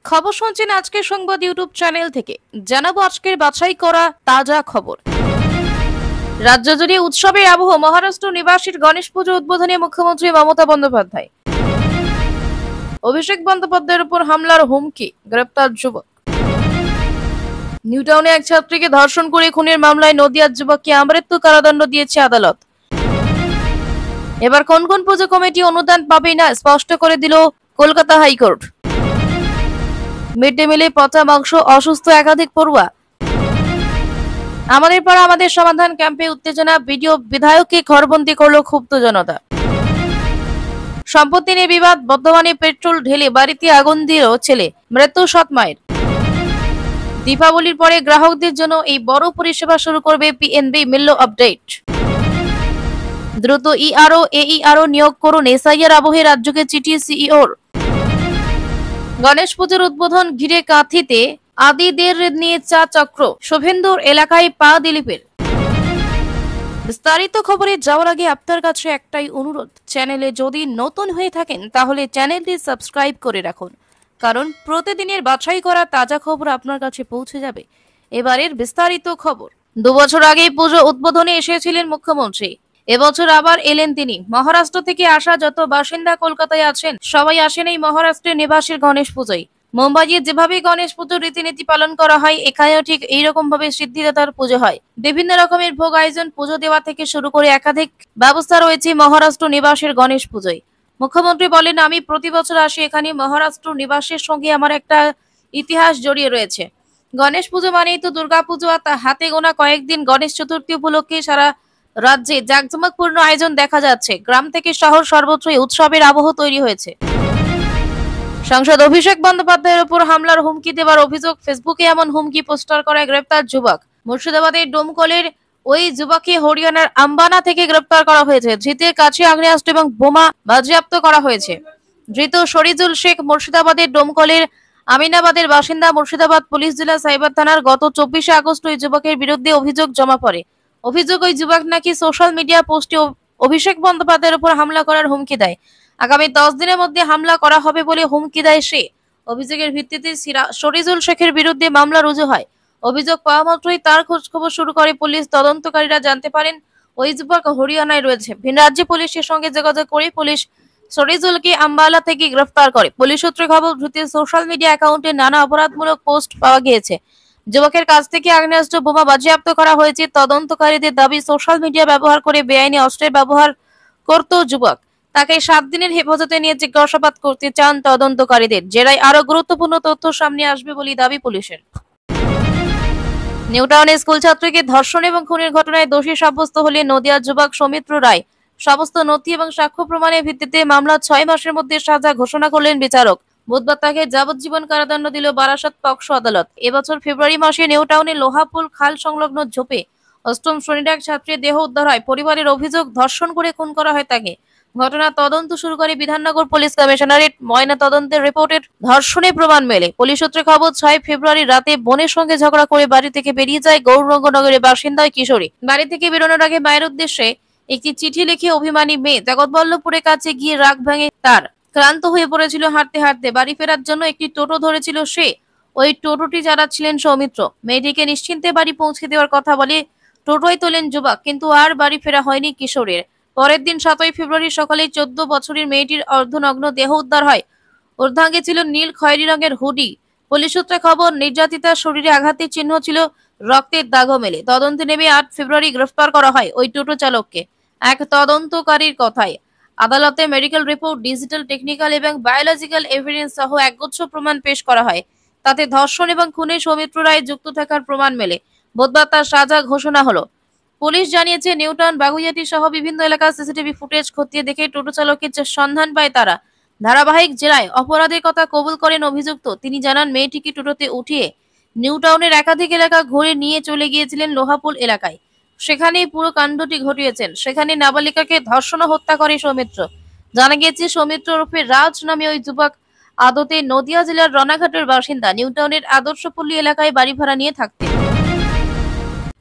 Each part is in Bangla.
খবর শুনছেন আজকের সংবাদ ইউটিউব চ্যানেল থেকে। জানাবো আজকের বাছাই করা তাজা খবর। রাজ্য জুড়ে উৎসবের আবহ। মহারাষ্ট্র নিবাসীর গণেশ পুজো উদ্বোধনে মুখ্যমন্ত্রী মমতা বন্দ্যোপাধ্যায়। অভিষেক বন্দ্যোপাধ্যায়ের উপর হামলার হুমকি, গ্রেপ্তার যুবক। নিউটাউনে এক ছাত্রীকে ধর্ষণ করে খুনের মামলায় নদিয়ার যুবককে আমৃত্যু কারাদণ্ড দিয়েছে আদালত। এবার কোন কোন পুজো কমিটি অনুদান পাবে না স্পষ্ট করে দিল কলকাতা হাইকোর্ট। মিড ডে মিলে পচা মাংস, অসুস্থ একাধিক পড়ুয়া। আমাদের পাড়া আমাদের সমাধান ক্যাম্পে উত্তেজনা, বিডিও বিধায়ককে ঘরবন্দি করল ক্ষুব্ধ জনতা। সম্পত্তি নিয়ে বিবাদ, বর্ধমানে পেট্রোল ঢেলে বাড়িতে আগুন দিল ছেলে, মৃত্যু সৎ মায়ের। দীপাবলির পরে গ্রাহকদের জন্য এই বড় পরিষেবা শুরু করবে পিএনবি, মিলল আপডেট। দ্রুত ইআরও এইআরও নিয়োগ করুন, এসআইআর আবহে রাজ্যকে চিঠি সিইওর। গণেশ পুজোর উদ্বোধন ঘিরে কাঁথিতে আদিদের নিয়ে চা চক্র, শুভেন্দুর এলাকায় পা দিলীপের। বিস্তারিত খবরে যাওয়ার আগে আপনার কাছে একটাই অনুরোধ, চ্যানেলে যদি নতুন হয়ে থাকেন তাহলে চ্যানেলটি সাবস্ক্রাইব করে রাখুন, কারণ প্রতিদিনের বাছাই করা তাজা খবর আপনার কাছে পৌঁছে যাবে। এবারের বিস্তারিত খবর। 2 বছর আগে পুজো উদ্বোধনে এসেছিলেন মুখ্যমন্ত্রী, এবছর আবার এলেন তিনি। মহারাষ্ট্র থেকে আসা যত বাসিন্দা কলকাতায় আছেন সবাই আসেন এই মহারাষ্ট্রের নিবাসীর গণেশ পুজোয়। মুম্বাইয়ে যেভাবে গণেশ পুজোর রীতিনীতি পালন করা হয়, এখানেও ঠিক এইরকম ভাবে সিদ্ধিদাতার পুজো হয়। বিভিন্ন রকমের ভোগ আয়োজন, পুজো দেওয়া থেকে শুরু করে একাধিক ব্যবস্থা রয়েছে মহারাষ্ট্র নিবাসীর গণেশ পুজোয়। মুখ্যমন্ত্রী বলেন, আমি প্রতি বছর আসি এখানে। মহারাষ্ট্র নিবাসের সঙ্গে আমার একটা ইতিহাস জড়িয়ে রয়েছে। গণেশ পুজো মানেই তো দুর্গা পুজো, আর তা হাতে গোনা কয়েকদিন। গণেশ চতুর্থী উপলক্ষে সারা রাজ্যে জাঁকজমকপূর্ণ আয়োজন দেখা যাচ্ছে। গ্রাম থেকে শহর সর্বত্রই উৎসবের আবহ তৈরি হয়েছে। সাংসদ অভিষেক বন্দ্যোপাধ্যায়ের উপর হামলার হুমকি দেওয়ার অভিযোগ, ফেসবুকে এমন হুমকি পোস্টার করায় গ্রেপ্তার যুবক। মুর্শিদাবাদের ডোমকলের ওই যুবককে হরিয়ানার আম্বানা থেকে গ্রেপ্তার করা হয়েছে। ধৃতের কাছে আগ্নেয়াস্ত্র এবং বোমা বাজেয়াপ্ত করা হয়েছে। ধৃত শরিজুল শেখ মুর্শিদাবাদের ডোমকলের আমিনাবাদের বাসিন্দা। মুর্শিদাবাদ পুলিশ জেলা সাইবার থানার গত 24 আগস্ট ওই যুবকের বিরুদ্ধে অভিযোগ জমা পড়ে। অভিযোগ, ওই যুবক নাকি সোশ্যাল মিডিয়া পোস্টে অভিষেক বন্দ্যোপাধ্যায়ের উপর হামলা করার হুমকি দেয়। আগামী 10 দিনের মধ্যে হামলা করা হবে বলে হুমকি দেয় সে। অভিযোগের ভিত্তিতে শরিজুল শেখের বিরুদ্ধে মামলা রুজু হয়। অভিযোগ পাওয়া মাত্রই তার খোঁজ খবর শুরু করে পুলিশ। তদন্তকারীরা জানতে পারেন ওই যুবক হরিয়ানায় রয়েছে। ভিন রাজ্যে পুলিশের সঙ্গে যোগাযোগ করে পুলিশ শরিজুলকে আম্বালা থেকে গ্রেফতার করে। পুলিশ সূত্রে খবর, ধৃতের সোশ্যাল মিডিয়া অ্যাকাউন্টে নানা অপরাধমূলক পোস্ট পাওয়া গিয়েছে। যুবকের কাছ থেকে আগ্নেয়াস্ত্র, বোমা বাজেয়াপ্ত করা হয়েছে। তদন্তকারীদের দাবি, সোশ্যাল মিডিয়া ব্যবহার করে বেআইনি অস্ত্রের ব্যবহার করত যুবক। তাকে 7 দিনের হেফাজতে নিয়ে জিজ্ঞাসাবাদ করতে চান তদন্তকারীদের। জেরায় আরো গুরুত্বপূর্ণ তথ্য সামনে আসবে বলে দাবি পুলিশের। নিউটাউনে স্কুল ছাত্রীকে ধর্ষণ এবং খুনের ঘটনায় দোষী সাব্যস্ত হলে নদিয়ার যুবক সৌমিত্র রায় সমস্ত নথি এবং সাক্ষ্য প্রমাণের ভিত্তিতে মামলা 6 মাসের মধ্যে সাজা ঘোষণা করলেন বিচারক। বুধবার তাকে যাবজ্জীবন কারাদণ্ড দিল বারাসাত পক্সো আদালত। এবছর ফেব্রুয়ারি মাসে নিউটাউনে লোহাপুল খাল সংলগ্ন ঝোপে 8ম শ্রেণীর এক ছাত্রীর দেহ উদ্ধার হয়। পরিবারের অভিযোগ, ধর্ষণ করে খুন করা হয় তাকে। ঘটনার তদন্ত শুরু করে বিধাননগর পুলিশ কমিশনারেট। ময়না তদন্তের রিপোর্টের ধর্ষণের প্রমাণ মেলে। পুলিশ সূত্রে খবর, 6 ফেব্রুয়ারি রাতে বোনের সঙ্গে ঝগড়া করে বাড়ি থেকে বেরিয়ে যায় গৌরঙ্গনগরের বাসিন্দা ওই কিশোরী। বাড়ি থেকে বেরোনোর আগে মায়ের উদ্দেশ্যে একটি চিঠি লিখে অভিমানী মেয়ে জগৎবল্লভপুরের কাছে গিয়ে রাগ ভাঙে তার। ক্লান্ত হয়ে পড়েছিল হাঁটতে হাঁটতে। বাড়ি ফেরার জন্য একটি টোটো ধরেছিল সে। ওই টোটোটি চালাচ্ছিলেন সৌমিত্র। মেয়েটিকে নিশ্চিন্তে বাড়ি পৌঁছে দেওয়ার কথা বলে টোটোয় তোলেন যুবক, কিন্তু আর বাড়ি ফেরা হয়নি কিশোরের। পরের দিন 7 ফেব্রুয়ারি সকালে 14 বছরের মেয়েটির অর্ধনগ্ন দেহ উদ্ধার হয়। অর্ধাঙ্গে ছিল নীল খয়েরি রঙের হুডি। পুলিশ সূত্রে খবর, নির্যাতিতার শরীরে আঘাতের চিহ্ন ছিল, রক্তের দাগও মেলে। তদন্তে নেমে 8 ফেব্রুয়ারি গ্রেফতার করা হয় ওই টোটো চালককে। এক তদন্তকারীর কথায় আদালতে মেডিকেল রিপোর্ট, ডিজিটাল, টেকনিক্যাল এবং বায়োলজিক্যাল এভিডেন্স সহ একগুচ্ছ প্রমাণ পেশ করা হয়। তাতে ধর্ষণ এবং খুনে সৌমিত্র রায় যুক্ত থাকার প্রমাণ মেলে। বুধবার তার সাজা ঘোষণা হলো। পুলিশ জানিয়েছে, নিউটাউন, বাগুইয়াটি সহ বিভিন্ন এলাকার সিসিটিভি ফুটেজ খতিয়ে দেখে টোটো চালকের সন্ধান পায় তারা। ধারাবাহিক জেরায় অপরাধের কথা কবুল করেন অভিযুক্ত। তিনি জানান, মেয়েটিকে টোটোতে উঠিয়ে নিউটাউনের একাধিক এলাকা ঘুরে নিয়ে চলে গিয়েছিলেন লোহাপুল এলাকায়। সেখানেই পুরো কাণ্ডটি ঘটিয়েছেন। সেখানে নাবালিকাকে ধর্ষণ ও হত্যা করে সৌমিত্র। জানা গিয়েছে, সৌমিত্র ওরফে রাজ নামে ওই যুবক আদতে নদিয়া জেলার রনাঘাটের বাসিন্দা। নিউটাউনের আদর্শপল্লী এলাকায় বাড়ি ভাড়া নিয়ে থাকতেন।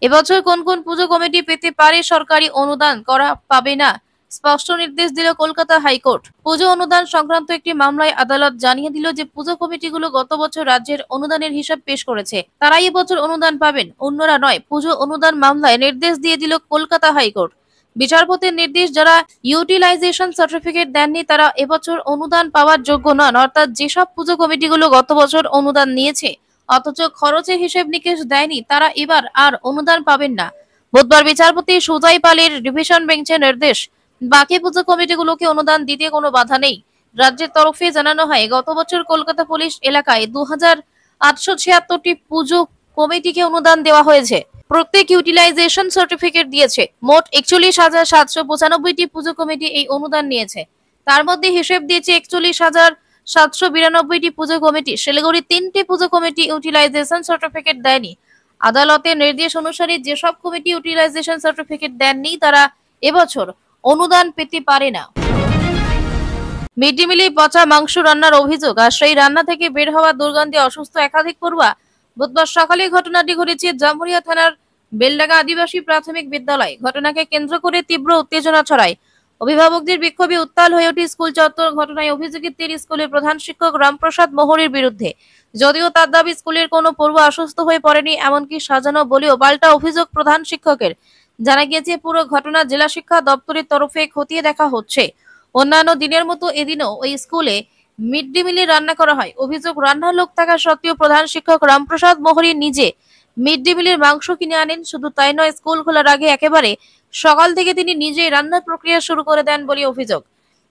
এবছর কোন কোন পুজো কমিটি পেতে পারে সরকারি অনুদান, করা পাবে না স্পষ্ট নির্দেশ দিল কলকাতা হাইকোর্ট। পুজো অনুদান সংক্রান্ত একটি মামলায় আদালত জানিয়ে দিল যে পুজো কমিটিগুলো গত বছর রাজ্যের অনুদানের হিসাব পেশ করেছে, তারাই এবছর অনুদান পাবেন, অন্যরা নয়। পুজো অনুদান মামলায় নির্দেশ দিয়ে দিল কলকাতা হাইকোর্ট। বিচারপতির নির্দেশ, যারা ইউটিলাইজেশন সার্টিফিকেট দেননি তারা এবছর অনুদান পাওয়ার যোগ্য নন। অর্থাৎ যেসব পুজো কমিটিগুলো গত বছর অনুদান নিয়েছে অথচ খরচের হিসেব নিকেশ দেয়নি, তারা এবার আর অনুদান পাবেন না। বুধবার বিচারপতি সুজয় পালের ডিভিশন বেঞ্চের নির্দেশ, বাকি পুজো কমিটিগুলোকে অনুদান দিতে কোনো বাধা নেই। রাজ্যের তরফে জানানো হয়, গত বছর কলকাতা পুলিশ এলাকায় 2876টি পুজো কমিটিকে অনুদান দেওয়া হয়েছে। প্রত্যেক ইউটিলাইজেশন সার্টিফিকেট দিয়েছে। মোট 41,795টি পুজো কমিটি এই অনুদান নিয়েছে। তার মধ্যে হিসেব দিয়েছে 41,792টি পুজো কমিটি। শিলিগুড়ি 3টি পুজো কমিটি ইউটিলাইজেশন সার্টিফিকেট দেয়নি। আদালতের নির্দেশ অনুসারে যেসব কমিটি ইউটিলাইজেশন সার্টিফিকেট দেননি তারা এবছর অনুদান পেতে পারে না। মিড ডে মিলে পচা মাংস রান্নার অভিযোগ আর সেই রান্না থেকে বের হওয়া দুর্গন্ধে অসুস্থ একাধিক পড়ুয়া। বুধবার সকালে ঘটনাটি ঘটেছে জামুরিয়া থানার বেলডাঙ্গা আদিবাসী প্রাথমিক বিদ্যালয়। ঘটনাকে কেন্দ্র করে তীব্র উত্তেজনা ছড়ায়। অভিভাবকদের বিক্ষোভে উত্তাল হয়ে ওঠে স্কুল চত্বর। ঘটনায় অভিযোগের তীর স্কুলের প্রধান শিক্ষক রামপ্রসাদ মোহরির বিরুদ্ধে। যদিও তার দাবি স্কুলের কোনো পড়ুয়া অসুস্থ হয়ে পড়েনি, এমনকি সাজানো বলেও পাল্টা অভিযোগ প্রধান শিক্ষকের। জানা গিয়েছে পুরো ঘটনা জেলা শিক্ষা দপ্তরের তরফে খতিয়ে দেখা হচ্ছে। অন্যান্য দিনের মতো এদিনও ওই স্কুলে মিড ডে মিলে রান্না করা হয়। অভিযোগ, রান্নার লোক থাকা সত্ত্বেও প্রধান শিক্ষক রামপ্রসাদ মোহরি নিজে মিড ডে মিলের মাংস কিনে আনেন। শুধু তাই নয়, স্কুল খোলার আগে একেবারে সকাল থেকে তিনি নিজেই রান্নার প্রক্রিয়া শুরু করে দেন বলে অভিযোগ।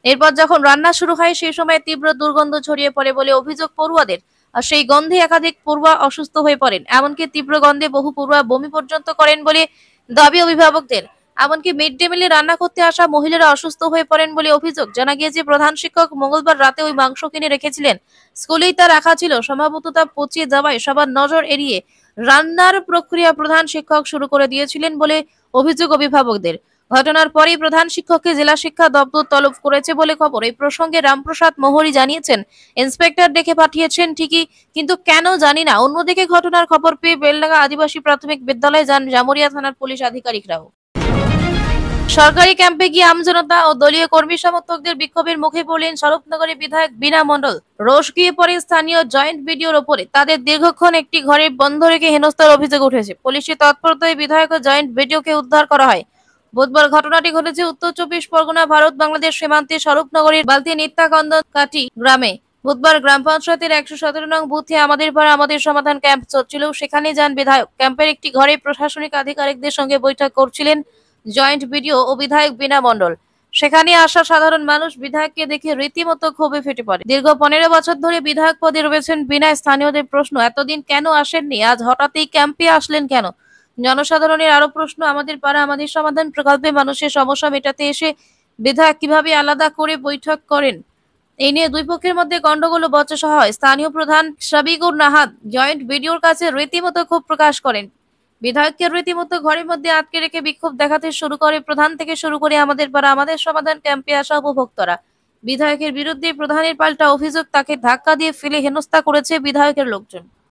এরপর যখন রান্না শুরু হয় সেই সময় তীব্র দুর্গন্ধ ছড়িয়ে পড়ে বলে অভিযোগ পড়ুয়াদের। আর সেই গন্ধে একাধিক পড়ুয়া অসুস্থ হয়ে পড়েন। এমনকি তীব্র গন্ধে বহু পড়ুয়া বমি পর্যন্ত করেন বলে দাবি অভিভাবকদের। এমনকি মিড ডে মিলে রান্না করতে আসা মহিলারা অসুস্থ হয়ে পড়েন বলে অভিযোগ। জানা গিয়েছে প্রধান শিক্ষক মঙ্গলবার রাতে ওই মাংস কিনে রেখেছিলেন। স্কুলেই তা রাখা ছিল। সম্ভবত তা পচিয়ে যাওয়ায় সবার নজর এড়িয়ে রান্নার প্রক্রিয়া প্রধান শিক্ষক শুরু করে দিয়েছিলেন বলে অভিযোগ অভিভাবকদের। ঘটনার পরেই প্রধান শিক্ষককে জেলা শিক্ষা দপ্তর তলব করেছে বলে খবর। এই প্রসঙ্গে রামপ্রসাদ মোহরি জানিয়েছেন, ইন্সপেক্টর ডেকে পাঠিয়েছেন ঠিকই, কিন্তু কেন জানি না। অন্যদিকে ঘটনার খবর পেয়ে বেলডাঙ্গা আদিবাসী প্রাথমিক বিদ্যালয়ে যান জামুরিয়া থানার পুলিশ আধিকারিকরাও। সরকারি ক্যাম্পে গিয়ে আমজনতা ও দলীয় কর্মী সমর্থকদের বিক্ষোভের মুখে পড়লেন স্বরূপনগরের বিধায়ক বীণা মণ্ডল। রোষ গিয়ে পড়ে স্থানীয় জয়েন্ট বিডিওর ওপরে। তাদের দীর্ঘক্ষণ একটি ঘরে বন্ধ রেখে হেনস্থার অভিযোগ উঠেছে। পুলিশের তৎপরতায় বিধায়ক ও জয়েন্ট বিডিওকে উদ্ধার করা হয়। বুধবার ঘটনাটি ঘটেছে উত্তর 24 পরগনা ভারত বাংলাদেশ সীমান্তে স্বরূপনগরের বালতি নিত্যাকন্দ কাটি গ্রামে। বুধবার গ্রাম পঞ্চায়েতের 117 নং বুথে আমাদের পাড়া আমাদের সমাধান ক্যাম্প চলছিল। সেখানে যান বিধায়ক। ক্যাম্পের একটি ঘরে প্রশাসনিক আধিকারিকদের সঙ্গে বৈঠক করছিলেন জয়েন্ট বিডিও ও বিধায়ক বীণা মণ্ডল। সেখানে আসা সাধারণ মানুষ বিধায়ককে দেখে রীতিমতো ক্ষোভে ফেটে পড়ে। দীর্ঘ 15 বছর ধরে বিধায়ক পদে রয়েছেন বীণা। স্থানীয়দের প্রশ্ন, এতদিন কেন আসেননি, আজ হঠাৎই ক্যাম্পে আসলেন কেন? জনসাধারণের আরো প্রশ্ন, আমাদের পাড়া আমাদের সমাধান প্রকল্পে মানুষের সমস্যা মেটাতে এসে বিধায়ক কিভাবে আলাদা করে বৈঠক করেন? এই নিয়ে দুই পক্ষের মধ্যে গন্ডগোল ও বচসা হয়। স্থানীয় প্রধান সাবিকুর নাহাদ জয়েন্ট বিডিওর কাছে রীতিমতো ক্ষোভ প্রকাশ করেন। বিধায়ককে রীতিমতো ঘরের মধ্যে আটকে রেখে বিক্ষোভ দেখাতে শুরু করে প্রধান থেকে শুরু করে আমাদের পাড়া আমাদের সমাধান ক্যাম্পে আসা উপভোক্তরা। বিধায়কের বিরুদ্ধে প্রধানের পাল্টা অভিযোগ, তাকে ধাক্কা দিয়ে ফেলে হেনস্থা করেছে বিধায়কের লোকজন।